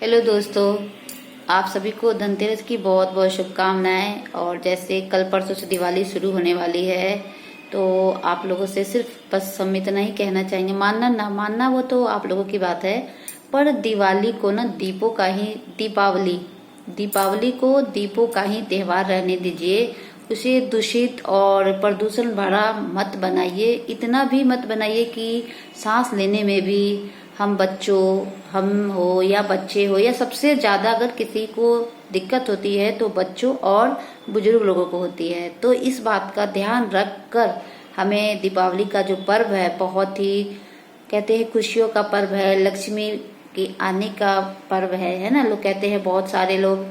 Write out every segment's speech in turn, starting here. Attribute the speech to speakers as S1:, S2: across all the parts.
S1: Hello दोस्तों, आप सभी को धनतेरस की बहुत बहुत शुभकामनाएं। और जैसे कल परसों से दिवाली शुरू होने वाली है, तो आप लोगों से सिर्फ बस हम इतना ही कहना चाहेंगे, मानना ना मानना वो तो आप लोगों की बात है, पर दिवाली को ना दीपों का ही दीपावली को दीपों का ही त्योहार रहने दीजिए। उसे दूषित और प्रदूषण भरा मत बनाइए, इतना भी मत बनाइए कि सांस लेने में भी हम हो या बच्चे हो या सबसे ज्यादा अगर किसी को दिक्कत होती है तो बच्चों और बुजुर्ग लोगों को होती है। तो इस बात का ध्यान रख कर हमें दीपावली का जो पर्व है, बहुत ही कहते हैं खुशियों का पर्व है, लक्ष्मी के आने का पर्व है ना। लोग कहते हैं, बहुत सारे लोग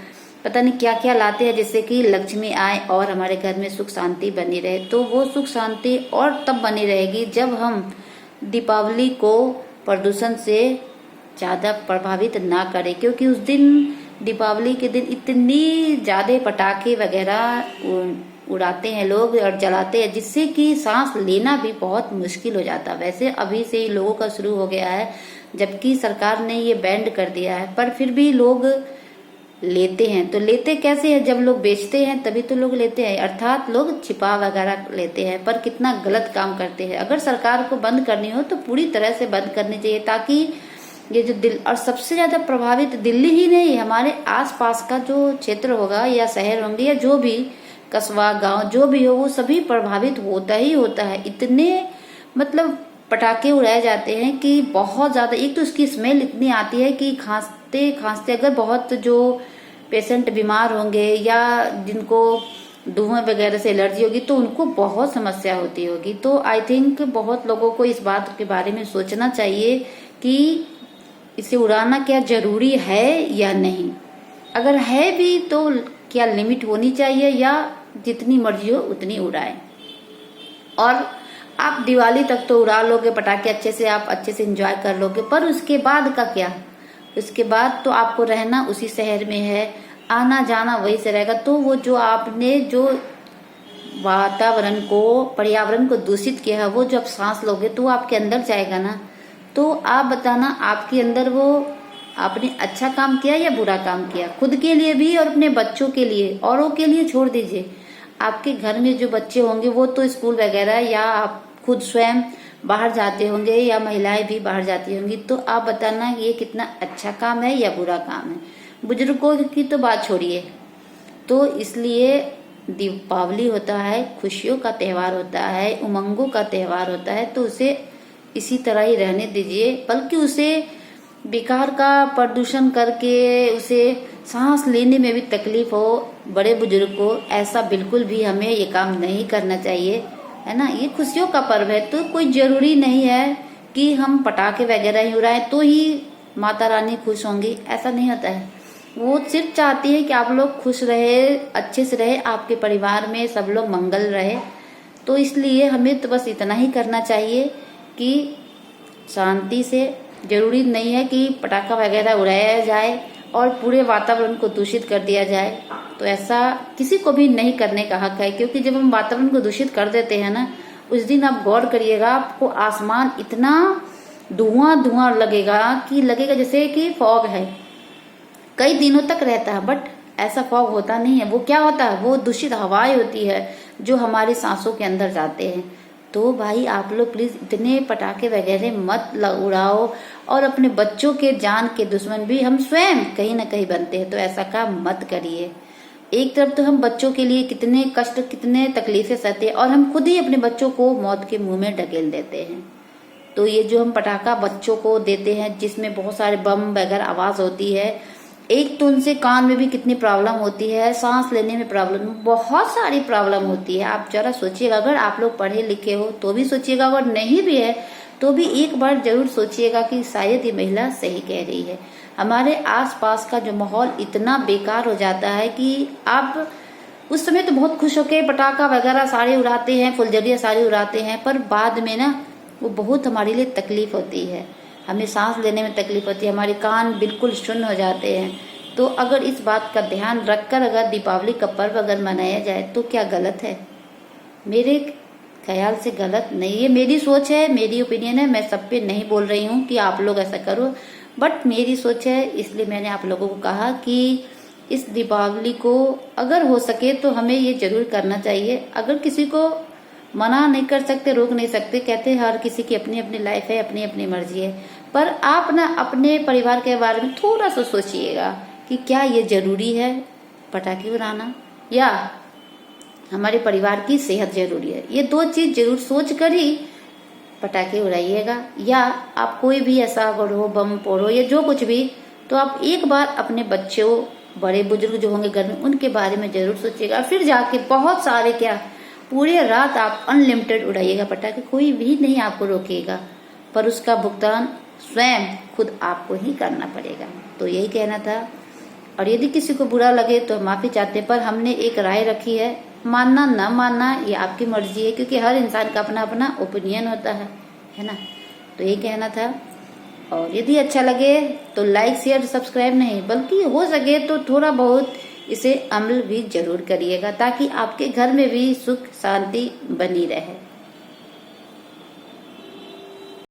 S1: पता नहीं क्या क्या लाते हैं जिससे कि लक्ष्मी आए और हमारे घर में सुख शांति बनी रहे। तो वो सुख शांति और तब बनी रहेगी जब हम दीपावली को प्रदूषण से ज्यादा प्रभावित ना करें, क्योंकि उस दिन दीपावली के दिन इतनी ज्यादा पटाखे वगैरह उड़ाते हैं लोग और जलाते हैं, जिससे कि सांस लेना भी बहुत मुश्किल हो जाता है। वैसे अभी से ही लोगों का शुरू हो गया है, जबकि सरकार ने ये बैंड कर दिया है, पर फिर भी लोग लेते हैं। तो लेते कैसे हैं? जब लोग बेचते हैं तभी तो लोग लेते हैं, अर्थात लोग छिपा वगैरह लेते हैं। पर कितना गलत काम करते हैं। अगर सरकार को बंद करनी हो तो पूरी तरह से बंद करनी चाहिए, ताकि ये जो और सबसे ज्यादा प्रभावित दिल्ली ही नहीं, हमारे आसपास का जो क्षेत्र होगा या शहर होंगे या जो भी कस्बा गांव जो भी हो, वो सभी प्रभावित होता ही होता है। इतने मतलब पटाखे उड़ाए जाते हैं कि बहुत ज्यादा, एक तो उसकी स्मेल इतनी आती है कि खांसते खांसते अगर बहुत जो पेशेंट बीमार होंगे या जिनको धुआं वगैरह से एलर्जी होगी तो उनको बहुत समस्या होती होगी। तो आई थिंक बहुत लोगों को इस बात के बारे में सोचना चाहिए कि इसे उड़ाना क्या जरूरी है या नहीं। अगर है भी तो क्या लिमिट होनी चाहिए, या जितनी मर्जी हो उतनी उड़ाएं। और आप दिवाली तक तो उड़ा लोगे पटाखे अच्छे से, आप अच्छे से एंजॉय कर लोगे, पर उसके बाद का क्या? उसके बाद तो आपको रहना उसी शहर में है, आना जाना वही से रहेगा। तो वो जो आपने जो वातावरण को पर्यावरण को दूषित किया है, वो जब सांस लोगे तो वो आपके अंदर जाएगा ना। तो आप बताना, आपके अंदर वो आपने अच्छा काम किया या बुरा काम किया, खुद के लिए भी और अपने बच्चों के लिए। औरों के लिए छोड़ दीजिए, आपके घर में जो बच्चे होंगे वो तो स्कूल वगैरह या आप खुद स्वयं बाहर जाते होंगे या महिलाएं भी बाहर जाती होंगी। तो आप बताना ये कितना अच्छा काम है या बुरा काम है। बुजुर्गों की तो बात छोड़िए। तो इसलिए दीपावली होता है, खुशियों का त्योहार होता है, उमंगों का त्योहार होता है, तो उसे इसी तरह ही रहने दीजिए। बल्कि उसे बेकार का प्रदूषण करके उसे सांस लेने में भी तकलीफ हो बड़े बुजुर्ग को, ऐसा बिल्कुल भी हमें ये काम नहीं करना चाहिए, है ना। ये खुशियों का पर्व है, तो कोई जरूरी नहीं है कि हम पटाखे वगैरह ही उड़ाएं तो ही माता रानी खुश होंगी, ऐसा नहीं होता है। वो सिर्फ चाहती है कि आप लोग खुश रहे, अच्छे से रहे, आपके परिवार में सब लोग मंगल रहे। तो इसलिए हमें तो बस इतना ही करना चाहिए कि शांति से, जरूरी नहीं है कि पटाखा वगैरह उड़ाया जाए और पूरे वातावरण को दूषित कर दिया जाए। तो ऐसा किसी को भी नहीं करने का हक है, क्योंकि जब हम वातावरण को दूषित कर देते हैं ना, उस दिन आप गौर करिएगा, आपको आसमान इतना धुआं धुआं लगेगा कि लगेगा जैसे कि फॉग है, कई दिनों तक रहता है। बट ऐसा फॉग होता नहीं है। वो क्या होता है? वो दूषित हवाएं होती है जो हमारी सांसों के अंदर जाते हैं। तो भाई आप लोग प्लीज इतने पटाखे वगैरह मत उड़ाओ। और अपने बच्चों के जान के दुश्मन भी हम स्वयं कहीं ना कहीं बनते हैं, तो ऐसा काम मत करिए। एक तरफ तो हम बच्चों के लिए कितने कष्ट, कितने तकलीफें सहते हैं, और हम खुद ही अपने बच्चों को मौत के मुंह में ढकेल देते हैं। तो ये जो हम पटाखा बच्चों को देते हैं, जिसमें बहुत सारे बम वगैरह आवाज होती है, एक तो उनसे कान में भी कितनी प्रॉब्लम होती है, सांस लेने में प्रॉब्लम, बहुत सारी प्रॉब्लम होती है। आप जरा सोचिएगा, अगर आप लोग पढ़े लिखे हो तो भी सोचिएगा, अगर नहीं भी है तो भी एक बार जरूर सोचिएगा कि शायद ये महिला सही कह रही है। हमारे आसपास का जो माहौल इतना बेकार हो जाता है कि आप उस समय तो बहुत खुश होके पटाखा वगैरह सारे उड़ाते हैं, फुलझड़ियाँ सारी उड़ाते हैं, पर बाद में ना वो बहुत हमारे लिए तकलीफ होती है। हमें सांस लेने में तकलीफ होती है, हमारे कान बिल्कुल शून्य हो जाते हैं। तो अगर इस बात का ध्यान रखकर अगर दीपावली का पर्व अगर मनाया जाए तो क्या गलत है? मेरे ख्याल से गलत नहीं है। मेरी सोच है, मेरी ओपिनियन है, मैं सब पे नहीं बोल रही हूँ कि आप लोग ऐसा करो। बट मेरी सोच है, इसलिए मैंने आप लोगों को कहा कि इस दीपावली को अगर हो सके तो हमें ये जरूर करना चाहिए। अगर किसी को मना नहीं कर सकते, रोक नहीं सकते, कहते हर किसी की अपनी अपनी लाइफ है, अपनी अपनी मर्जी है, पर आप ना अपने परिवार के बारे में थोड़ा सा सोचिएगा कि क्या ये जरूरी है पटाखे उड़ाना, या हमारे परिवार की सेहत जरूरी है। ये दो चीज जरूर सोच कर ही पटाखे उड़ाइएगा। या आप कोई भी ऐसा करो, बम फोड़ो या जो कुछ भी, तो आप एक बार अपने बच्चों, बड़े बुजुर्ग जो होंगे घर में, उनके बारे में जरूर सोचिएगा। फिर जाके बहुत सारे क्या, पूरे रात आप अनलिमिटेड उड़ाइएगा पटाखे, कोई भी नहीं आपको रोकेगा, पर उसका भुगतान स्वयं खुद आपको ही करना पड़ेगा। तो यही कहना था। और यदि किसी को बुरा लगे तो माफी चाहते हैं, पर हमने एक राय रखी है, मानना ना मानना ये आपकी मर्जी है, क्योंकि हर इंसान का अपना अपना ओपिनियन होता है ना। तो यही कहना था। और यदि अच्छा लगे तो लाइक शेयर सब्सक्राइब नहीं, बल्कि हो सके तो थोड़ा बहुत इसे अमल भी जरूर करिएगा, ताकि आपके घर में भी सुख शांति बनी रहे।